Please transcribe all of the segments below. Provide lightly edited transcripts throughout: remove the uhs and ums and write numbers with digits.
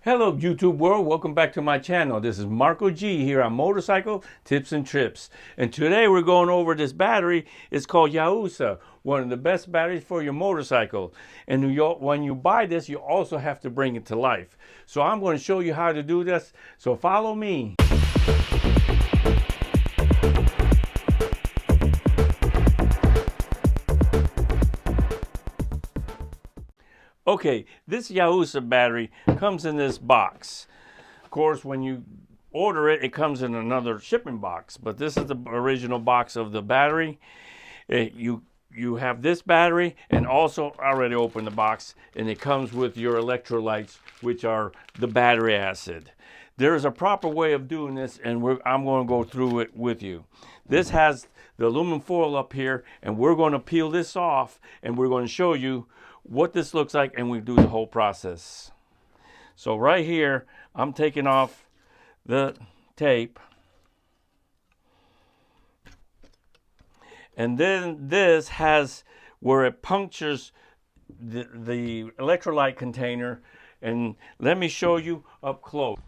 Hello YouTube world, welcome back to my channel. This is Marco G here on Motorcycle Tips and Trips. And today we're going over this battery. It's called Yuasa, one of the best batteries for your motorcycle. And when you buy this, you also have to bring it to life. So I'm going to show you how to do this. So follow me. Okay, this Yuasa battery comes in this box. Of course, when you order it, it comes in another shipping box. But this is the original box of the battery. You have this battery, and also I already opened the box, and it comes with your electrolytes, which are the battery acid. There is a proper way of doing this, and I'm going to go through it with you. This has the aluminum foil up here, and we're going to peel this off, and we're going to show you what this looks like, and we do the whole process. So right here, I'm taking off the tape. And then this has where it punctures the electrolyte container. And let me show you up close.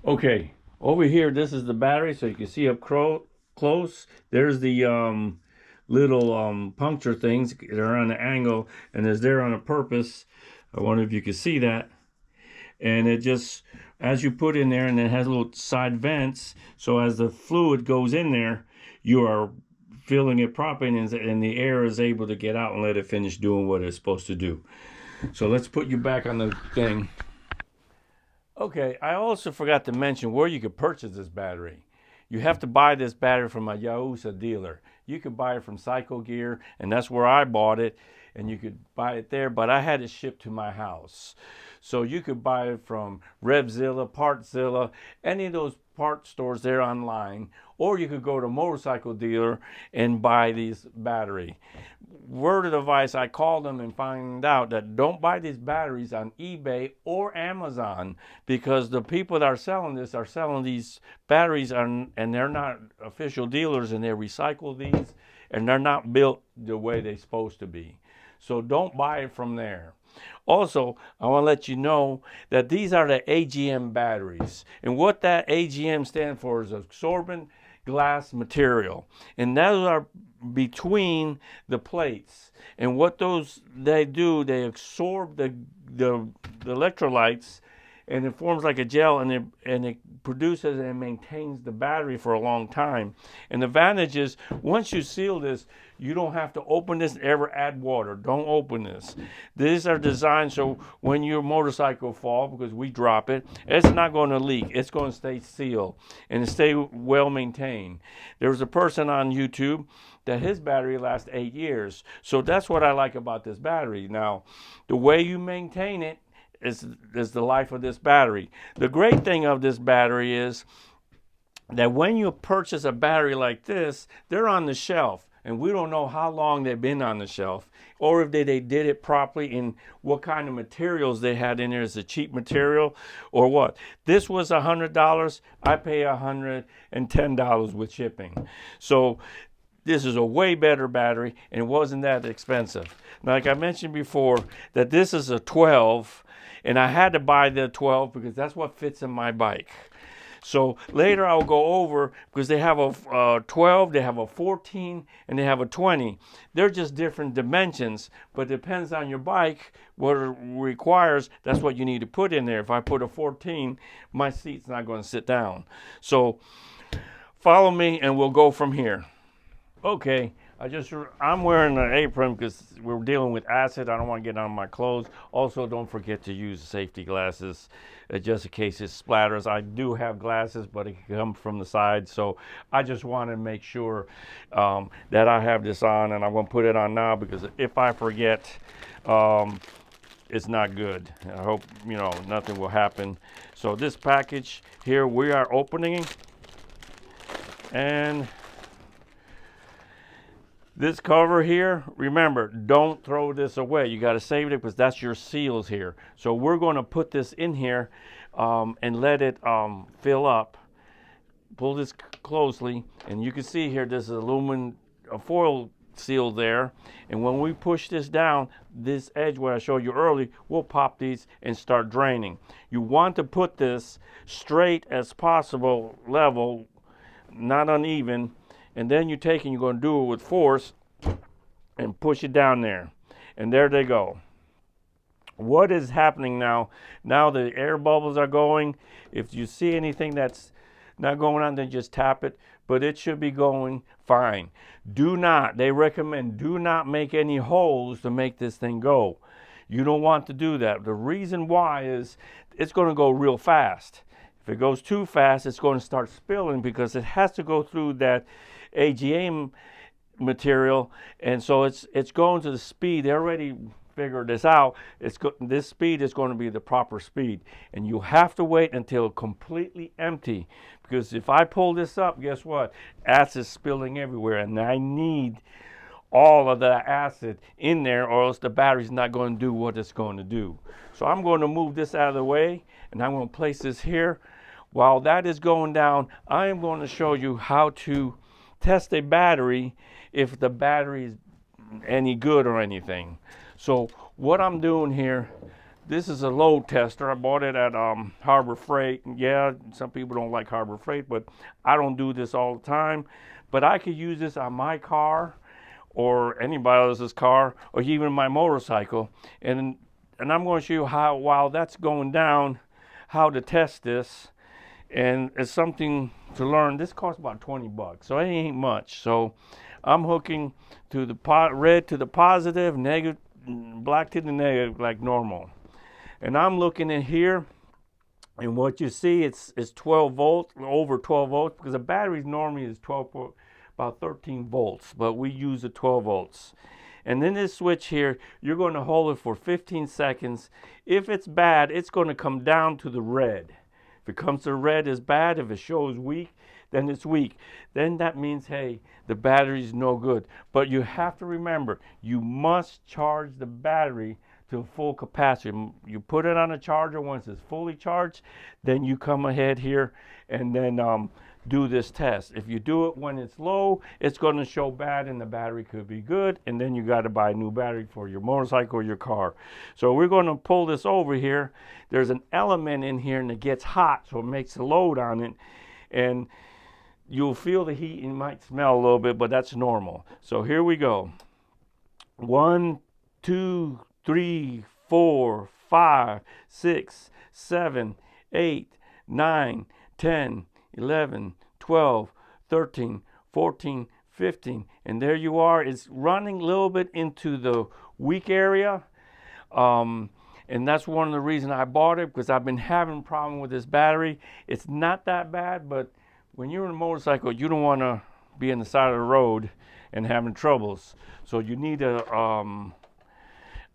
Okay, over here, this is the battery, so you can see up close. There's the little puncture things. They're on an angle, and it's there on a purpose. I wonder if you can see that. And it just, as you put in there, and it has little side vents, so as the fluid goes in there, you are filling it properly, and the air is able to get out and let it finish doing what it's supposed to do. So let's put you back on the thing. Okay, I also forgot to mention where you could purchase this battery. You have to buy this battery from a Yuasa dealer. You could buy it from Cycle Gear, and that's where I bought it, and you could buy it there, but I had it shipped to my house. So you could buy it from Revzilla, Partzilla, any of those part stores there online, or you could go to a motorcycle dealer and buy these battery. Word of advice, I called them and found out that don't buy these batteries on eBay or Amazon, because the people that are selling this are selling these batteries and they're not official dealers, and they recycle these, and they're not built the way they're supposed to be. So don't buy it from there. Also, I want to let you know that these are the AGM batteries. And what that AGM stands for is absorbent glass material. And those are between the plates. And what they do, they absorb the electrolytes, and it forms like a gel, and it produces and maintains the battery for a long time. And the advantage is, once you seal this, you don't have to open this and ever add water. Don't open this. These are designed so when your motorcycle falls, because we drop it, it's not going to leak. It's going to stay sealed and stay well maintained. There was a person on YouTube that his battery lasts 8 years. So that's what I like about this battery. Now, the way you maintain it is the life of this battery. The great thing of this battery is that when you purchase a battery like this, they're on the shelf, and we don't know how long they've been on the shelf, or if they did it properly, and what kind of materials they had in there. Is it cheap material or what? This was $100. I pay $110 with shipping. So this is a way better battery, and it wasn't that expensive. Now, like I mentioned before, that this is a 12, and I had to buy the 12 because that's what fits in my bike. So later I'll go over, because they have a 12, they have a 14, and they have a 20. They're just different dimensions, but depends on your bike, what it requires, that's what you need to put in there. If I put a 14, my seat's not going to sit down. Follow me, and we'll go from here. Okay, I'm wearing an apron because we're dealing with acid. I don't want to get on my clothes. Also, don't forget to use safety glasses just in case it splatters. I do have glasses, but it can come from the side. So I just want to make sure that I have this on, and I'm going to put it on now, because if I forget, it's not good. I hope, nothing will happen. So this package here, we are opening, and this cover here, remember, don't throw this away. You got to save it, because that's your seals here. So we're going to put this in here and let it fill up. Pull this closely, and you can see here, this is aluminum foil seal there, and when we push this down, this edge where I showed you earlier will pop these and start draining. You want to put this straight as possible, level, not uneven, and then you take and you're going to do it with force and push it down there, and there they go. What is happening now? Now the air bubbles are going. If you see anything that's not going on, then just tap it, but it should be going fine. Do not, they recommend, do not make any holes to make this thing go. You don't want to do that. The reason why is it's going to go real fast. If it goes too fast, it's going to start spilling because it has to go through that AGM material, and so it's going to the speed. They already figured this out. This speed is going to be the proper speed, and you have to wait until completely empty, because if I pull this up, guess what? Acid spilling everywhere, and I need all of the acid in there, or else the battery's not going to do what it's going to do. So I'm going to move this out of the way, and I'm going to place this here. While that is going down, I am going to show you how to test a battery if the battery is any good or anything. So what I'm doing here, this is a load tester. I bought it at Harbor Freight. Yeah, some people don't like Harbor Freight, but I don't do this all the time. But I could use this on my car or anybody else's car or even my motorcycle. And I'm going to show you how, while that's going down, how to test this. And it's something to learn. This costs about 20 bucks, so it ain't much. So I'm hooking to the red to the positive, negative, black to the negative, like normal. And I'm looking in here, and what you see, it's 12 volts, over 12 volts, because the batteries normally is about 13 volts, but we use the 12 volts. And then this switch here, you're going to hold it for 15 seconds. If it's bad, it's going to come down to the red. If it comes to red, is bad. If it shows weak, then it's weak. Then that means, hey, the battery's no good. But you have to remember, you must charge the battery to full capacity. You put it on a charger once it's fully charged, then you come ahead here and then do this test. If you do it when it's low, it's going to show bad and the battery could be good, and then you got to buy a new battery for your motorcycle or your car. So we're going to pull this over here. There's an element in here and it gets hot, so it makes a load on it, and you'll feel the heat and you might smell a little bit, but that's normal. So here we go. 1, 2, 3, 4, 5, 6, 7, 8, 9, 10, 11, 12, 13, 14, 15, and there you are. It's running a little bit into the weak area, and that's one of the reasons I bought it, because I've been having a problem with this battery. It's not that bad, but when you're on a motorcycle, you don't want to be on the side of the road and having troubles. So you need to,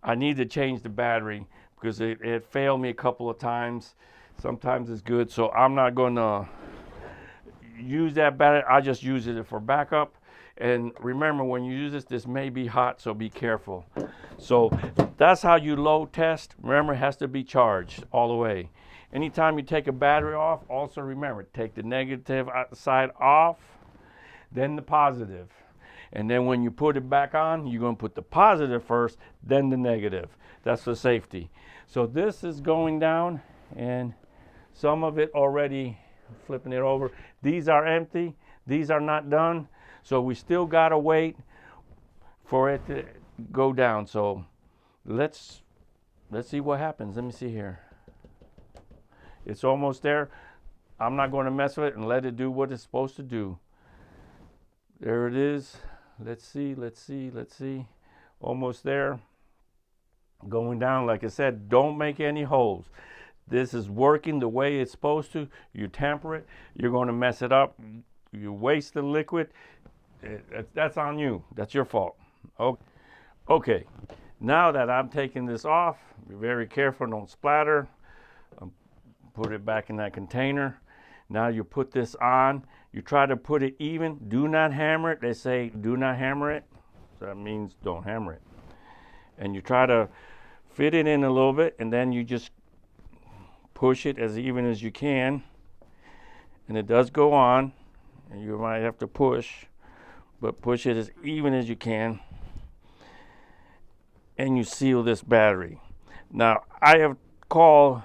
I need to change the battery, because it failed me a couple of times. Sometimes it's good, so I'm not going to use that battery. I just use it for backup. And remember, when you use this may be hot, so be careful. So that's how you load test. Remember, it has to be charged all the way. Anytime you take a battery off, also remember, take the negative side off, then the positive. And then when you put it back on, you're going to put the positive first, then the negative. That's for safety. So this is going down, and some of it already, flipping it over. These are empty. These are not done. So we still got to wait for it to go down. So let's see what happens. Let me see here. It's almost there. I'm not going to mess with it and let it do what it's supposed to do. There it is. Let's see. Almost there. Going down. Like I said, don't make any holes. This is working the way it's supposed to. You tamper it, you're going to mess it up. You waste the liquid. That's on you. That's your fault. Okay. Now that I'm taking this off, be very careful, don't splatter. Put it back in that container. Now you put this on. You try to put it even. Do not hammer it. They say do not hammer it. So that means don't hammer it. And you try to fit it in a little bit, and then you just push it as even as you can. And it does go on, and you might have to push. but push it as even as you can, and you seal this battery. Now, I have called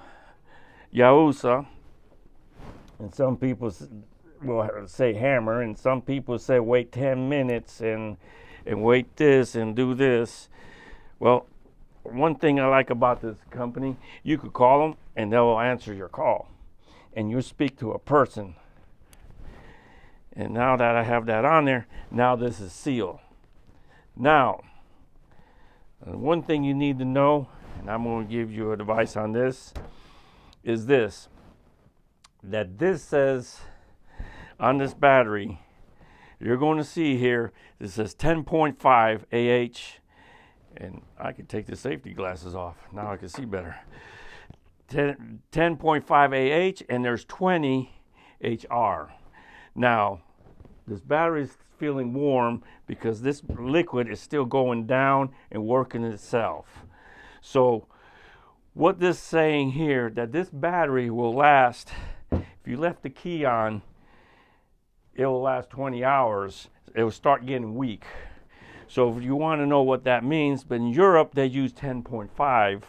Yuasa, and some people will say hammer, and some people say wait 10 minutes and wait this and do this. Well, one thing I like about this company, you could call them and they'll answer your call, and you speak to a person. And now that I have that on there, now this is sealed. Now, one thing you need to know, and I'm going to give you advice on this, is this, that this says on this battery, you're going to see here, it says 10.5 AH, and I can take the safety glasses off. Now I can see better. 10.5 AH, and there's 20 HR. Now, this battery is feeling warm because this liquid is still going down and working itself. So what this is saying here, that this battery will last, if you left the key on, it will last 20 hours. It will start getting weak. So if you want to know what that means, but in Europe they use 10.5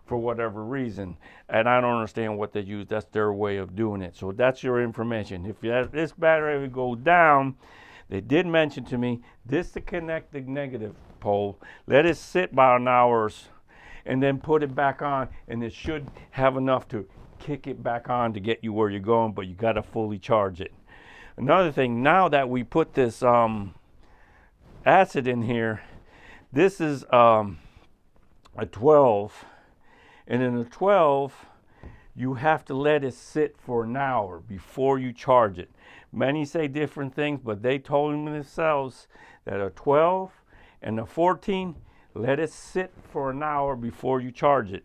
for whatever reason, and I don't understand what they use. That's their way of doing it. So that's your information. If this battery would go down, they did mention to me this to connect the negative pole. Let it sit about an hour, and then put it back on, and it should have enough to kick it back on to get you where you're going. But you got to fully charge it. Another thing, now that we put this acid in here, this is a 12. And in a 12, you have to let it sit for an hour before you charge it. Many say different things, but they told me themselves that a 12 and a 14, let it sit for an hour before you charge it.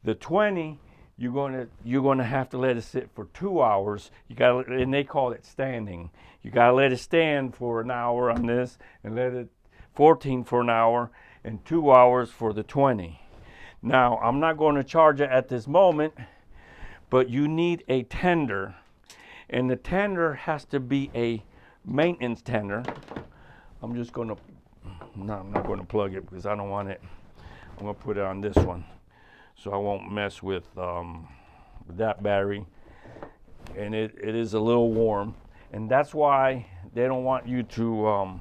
The 20, you're going to have to let it sit for 2 hours. And they call it standing. You got to let it stand for an hour on this, and let it 14 for an hour, and 2 hours for the 20. Now, I'm not going to charge it at this moment, but you need a tender, and the tender has to be a maintenance tender. I'm not going to plug it because I don't want it. I'm going to put it on this one so I won't mess with that battery. And it is a little warm, and that's why they don't want you to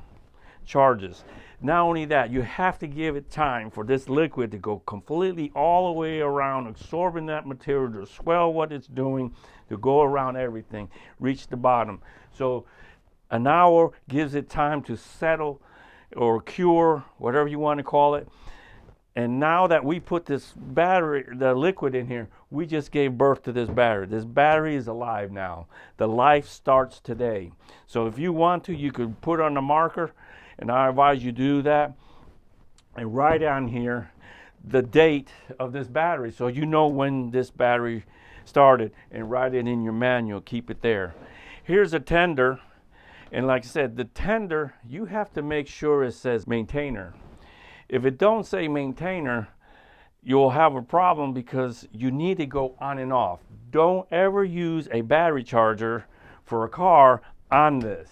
charge this. Not only that, you have to give it time for this liquid to go completely all the way around, absorbing that material, to swell what it's doing, to go around everything, reach the bottom. So an hour gives it time to settle or cure, whatever you want to call it. And now that we put this battery, the liquid in here, we just gave birth to this battery. This battery is alive now. The life starts today. So if you want to, you could put on the marker, and I advise you do that, and write on here the date of this battery so you know when this battery started, and write it in your manual. Keep it there. Here's a tender, and like I said, the tender, you have to make sure it says maintainer. If it don't say maintainer, you'll have a problem because you need to go on and off. Don't ever use a battery charger for a car on this,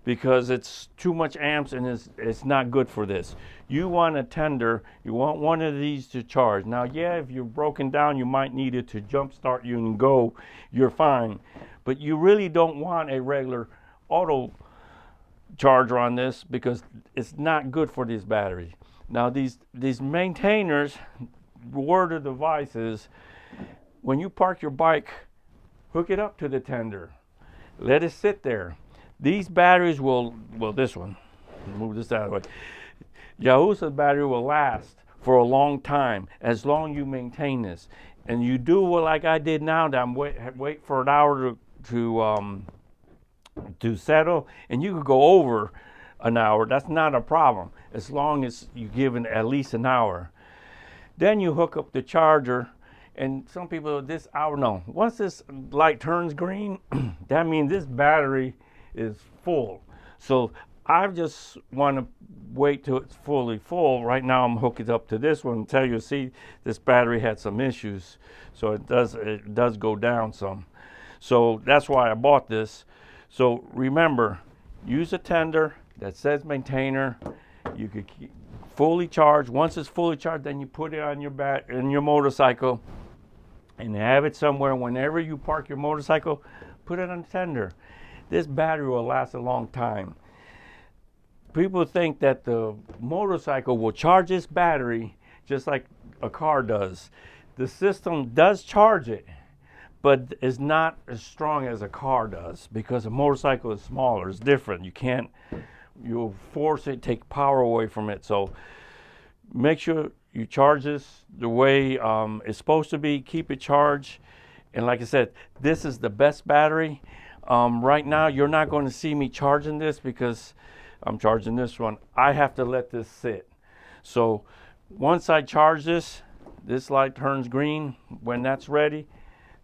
because it's too much amps and it's not good for this. You want a tender, you want one of these to charge. Now, yeah, if you're broken down, you might need it to jump start you and go, you're fine. But you really don't want a regular auto charger on this because it's not good for these batteries. Now, these maintainers, word of advice is, when you park your bike, hook it up to the tender. Let it sit there. These batteries will, this one, move this out of the way. Yuasa battery will last for a long time, as long as you maintain this. And you do like I did now, that I'm wait for an hour to settle, and you could go over an hour. That's not a problem, as long as you give it at least an hour. Then you hook up the charger, and some people, this hour, no. Once this light turns green, that means this battery is full. So I just want to wait till it's fully full. Right now I'm hooked up to this one until you see this battery had some issues. So it does go down some. So that's why I bought this. So remember, use a tender, that says maintainer. You could keep fully charged. Once it's fully charged, then you put it on your motorcycle and have it somewhere. Whenever you park your motorcycle, put it on tender. This battery will last a long time. People think that the motorcycle will charge this battery just like a car does. The system does charge it, but it's not as strong as a car does because a motorcycle is smaller. It's different. You'll force it, take power away from it. So make sure you charge this the way it's supposed to be. Keep it charged. And like I said, this is the best battery. Right now, you're not going to see me charging this because I'm charging this one. I have to let this sit. So once I charge this light turns green. When that's ready,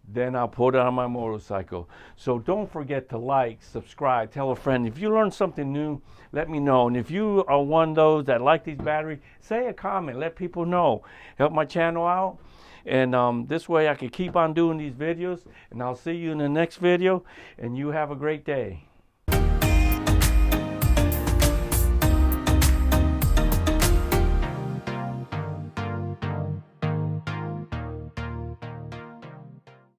then I'll put it on my motorcycle. So don't forget to like, subscribe, tell a friend. If you learned something new, let me know. And if you are one of those that like these batteries, say a comment, let people know. Help my channel out. And this way I can keep on doing these videos. And I'll see you in the next video. And you have a great day.